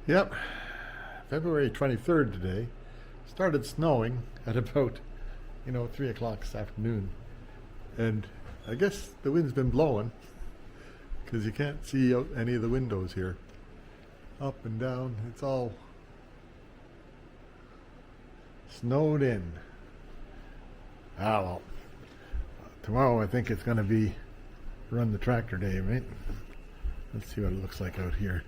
Yep, February 23rd today. Started snowing at about, 3 o'clock this afternoon. And I guess the wind's been blowing because you can't see out any of the windows here. Up and down, it's all snowed in. Ah, well, tomorrow I think it's going to be run the tractor day, right? Let's see what it looks like out here.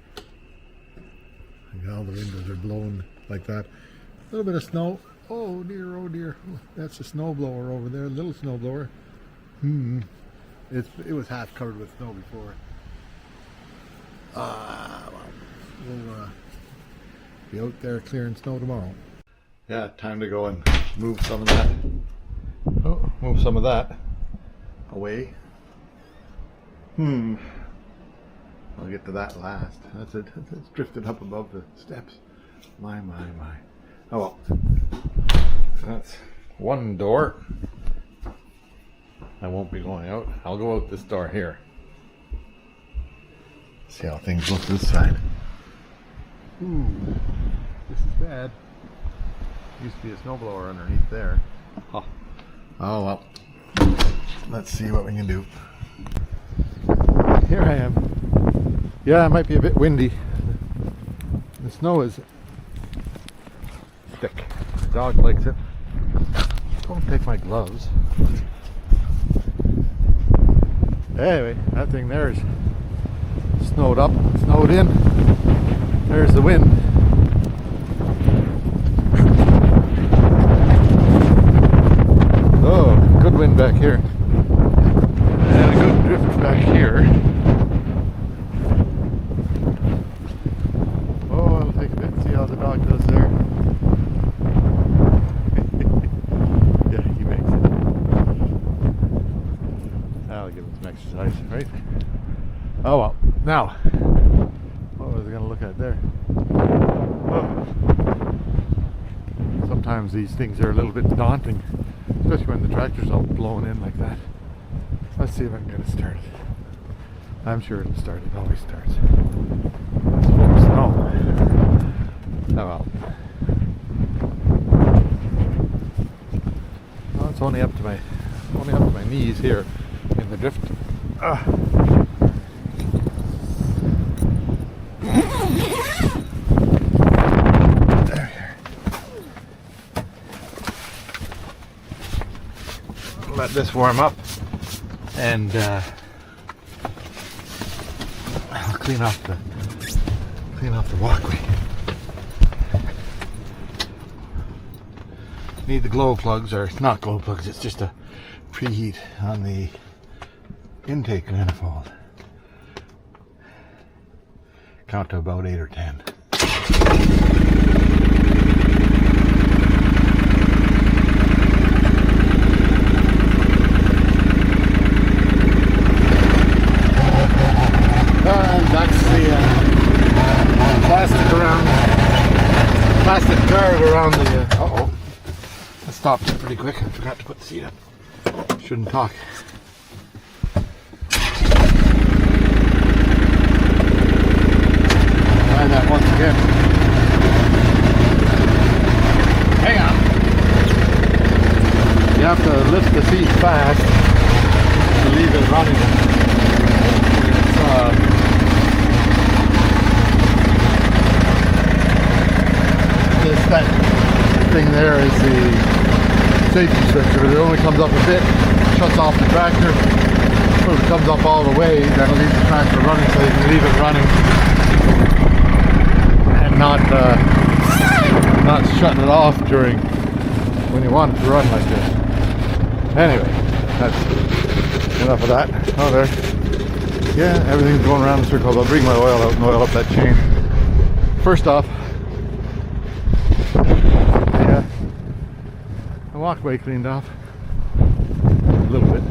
And all the windows are blown like that. A little bit of snow. Oh dear, oh dear. That's a snowblower over there, a little snowblower. It was half covered with snow before. Well, we'll be out there clearing snow tomorrow. Yeah, time to go and move some of that. Oh, move some of that away. I'll get to that last. That's it. It's drifted up above the steps. My. Oh well. That's one door. I won't be going out. I'll go out this door here. See how things look this side. Ooh, this is bad. Used to be a snowblower underneath there. Oh well. Let's see what we can do. Here I am. Yeah, it might be a bit windy. The snow is thick. The dog likes it. Don't take my gloves. Anyway, that thing there is snowed up, snowed in. There's the wind. Oh, good wind back here. And a good drift back here. Oh, I'll take a bit and see how the dog does there. Yeah, he makes it. I'll give it some exercise, right? Oh well. Now, what was I going to look at there? Oh. Sometimes these things are a little bit daunting, especially when the tractor's all blown in like that. Let's see if I can get it started. I'm sure it'll start. It always starts. It's full of snow. Oh well. Well, it's only up to my knees here in the drift. Let this warm up, and I'll clean off the walkway. Need the glow plugs, or not glow plugs, it's just a preheat on the intake manifold. Count to about 8 or 10. That's the plastic guard around the. Uh-oh. I stopped it pretty quick. I forgot to put the seat up. Shouldn't talk. Try that once again. Hang on. You have to lift the seat fast to leave it running. That thing there is the safety switch. If it only comes up a bit, shuts off the tractor. If it comes up all the way, that'll leave the tractor running, so you can leave it running and not shutting it off during when you want it to run like this. Anyway, that's enough of that. Oh, there. Yeah, everything's going around in circles. I'll bring my oil out and oil up that chain. First off, the walkway cleaned off a little bit.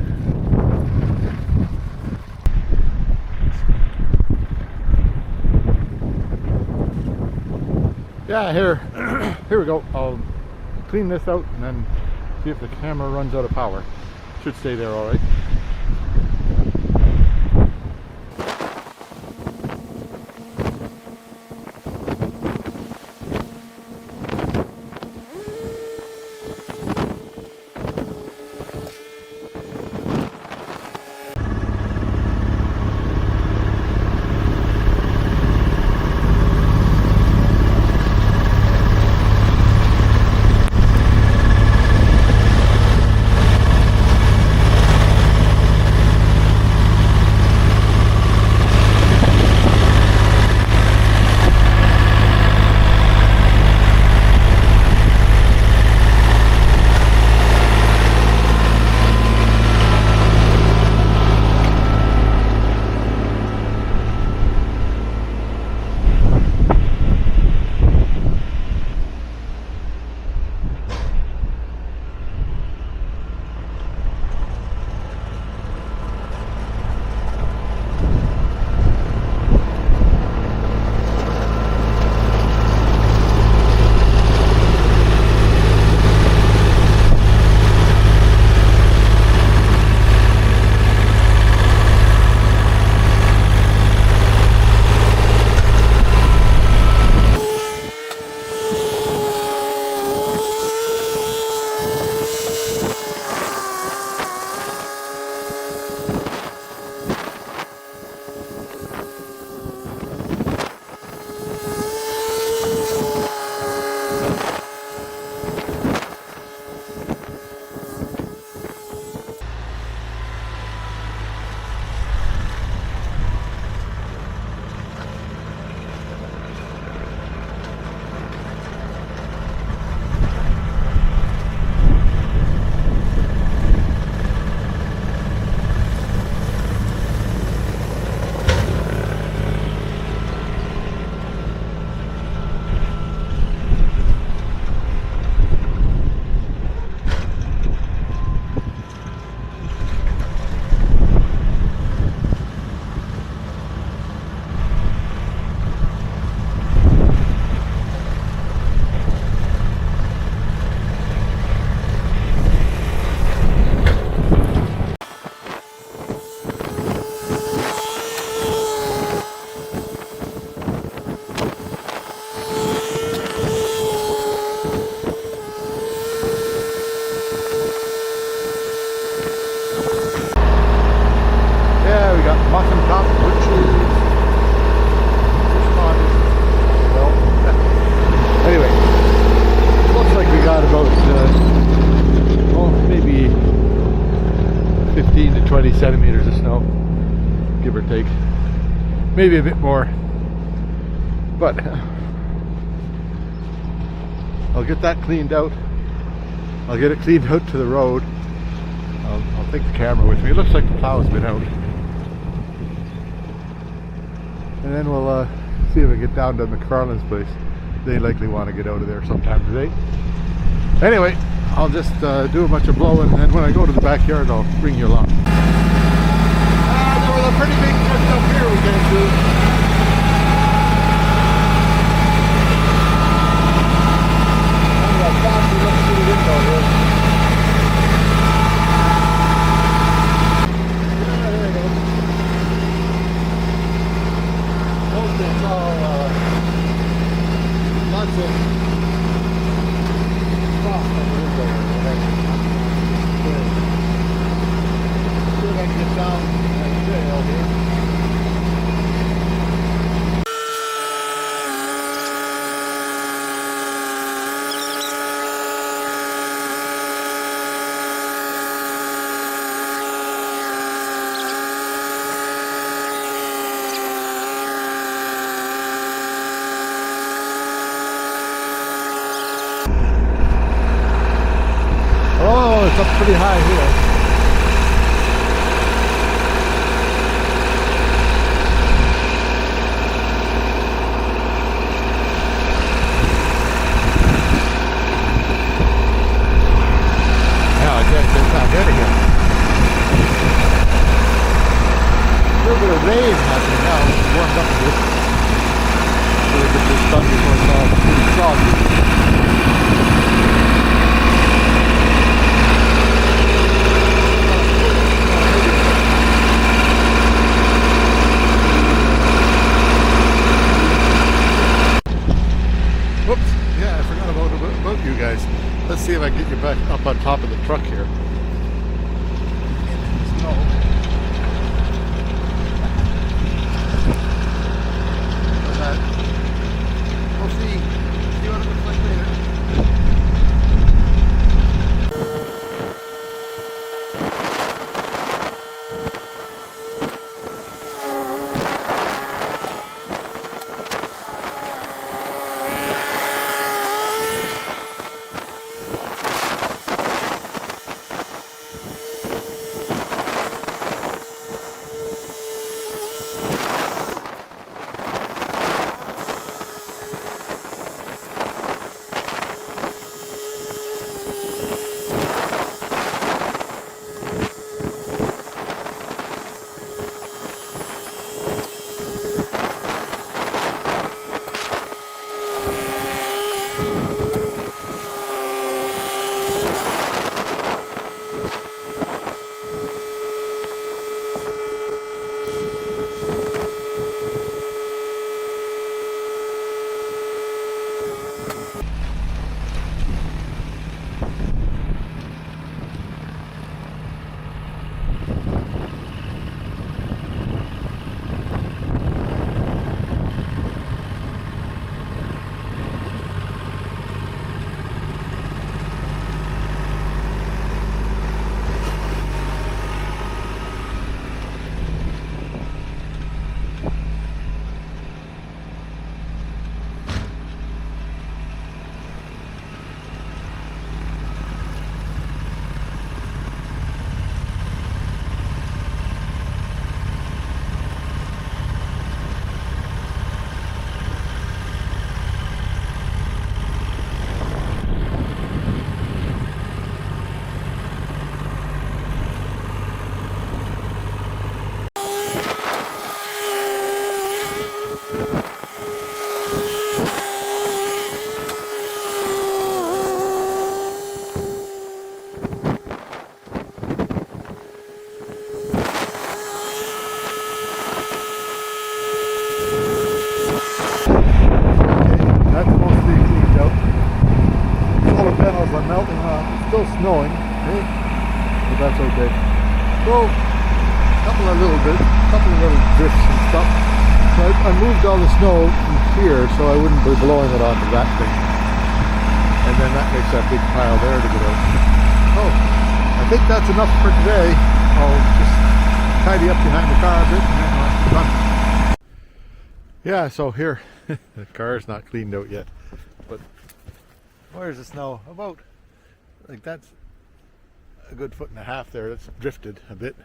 Yeah, here we go. I'll clean this out and then see if the camera runs out of power. Should stay there all right. give or take. Maybe a bit more. But I'll get that cleaned out. I'll get it cleaned out to the road. I'll take the camera with me. It looks like the plow's been out. And then we'll see if I get down to McFarlane's place. They likely want to get out of there sometime today. Anyway, I'll just do a bunch of blowing, and then when I go to the backyard, I'll bring you along. There was a pretty big chunk up here we came through. It's up pretty high here. Yeah, I guess it's not good again. A little bit of rain happening now. It's warmed up a bit. So we get this sun before it's all pretty soggy. You guys, let's see if I can get you back up on top of the truck here. Snow. We'll see what it looks like later. Still snowing, okay? But that's okay. So, a couple of little drifts and stuff. So I moved all the snow from here so I wouldn't be blowing it onto that thing. And then that makes that big pile there to get out. Oh, I think that's enough for today. I'll just tidy up behind the car a bit and then Run. Yeah, so here, the car's not cleaned out yet, but where's the snow? About, like that's a good 1.5 feet there. That's drifted a bit.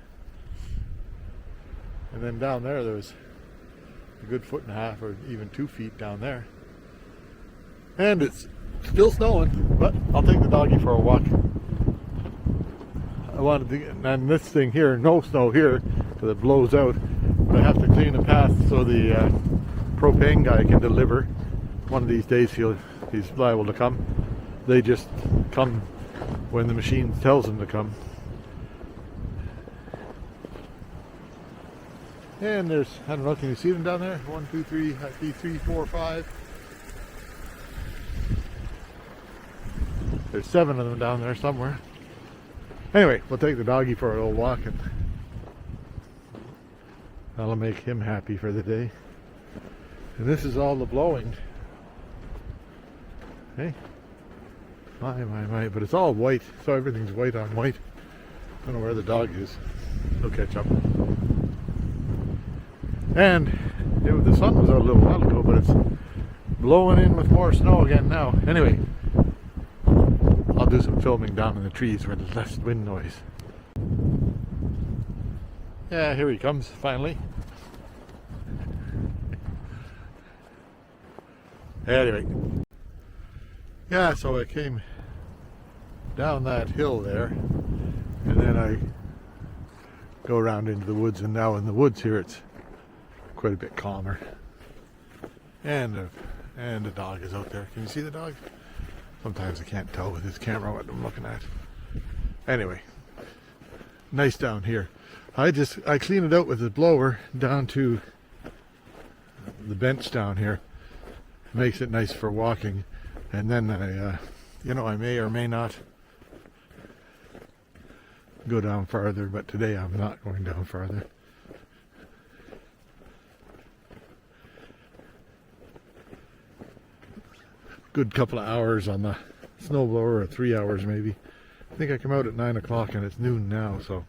And then down there, there's a good 1.5 feet or even 2 feet down there. And it's still snowing, but I'll take the doggy for a walk. I wanted to get, and this thing here, no snow here, because it blows out. But I have to clean the path so the propane guy can deliver. One of these days he's liable to come. They just come when the machine tells them to come. And there's, I don't know, can you see them down there? 1, 2, 3, I see 3, 4, 5. There's 7 of them down there somewhere. Anyway, we'll take the doggy for a little walk and that'll make him happy for the day. And this is all the blowing. Hey, my, but it's all white, so everything's white on white. I don't know where the dog is. He'll catch up. And the sun was out a little while ago, but it's blowing in with more snow again now. Anyway, I'll do some filming down in the trees where there's less wind noise. Yeah, here he comes, finally. Anyway. Yeah, so I came down that hill there, and then I go around into the woods, and now in the woods here it's quite a bit calmer. And the dog is out there. Can you see the dog? Sometimes I can't tell with this camera what I'm looking at. Anyway, nice down here. I clean it out with the blower down to the bench down here. Makes it nice for walking. And then I may or may not go down farther, but today I'm not going down farther. Good couple of hours on the snowblower, or 3 hours maybe. I think I come out at 9 o'clock and it's noon now, so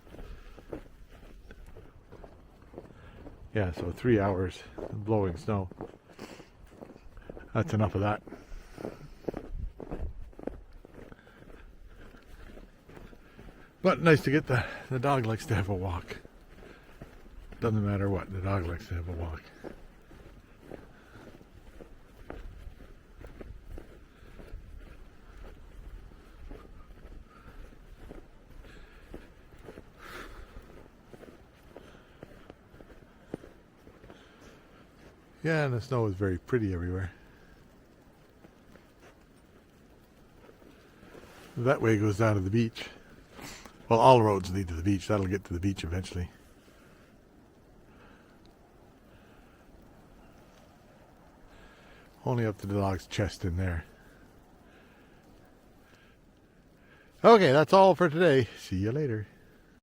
yeah, so 3 hours blowing snow. That's enough of that. But nice to get the dog likes to have a walk. Doesn't matter what, the dog likes to have a walk. Yeah, and the snow is very pretty everywhere. That way goes down to the beach. Well, all roads lead to the beach. That'll get to the beach eventually. Only up to the dog's chest in there. Okay, that's all for today. See you later.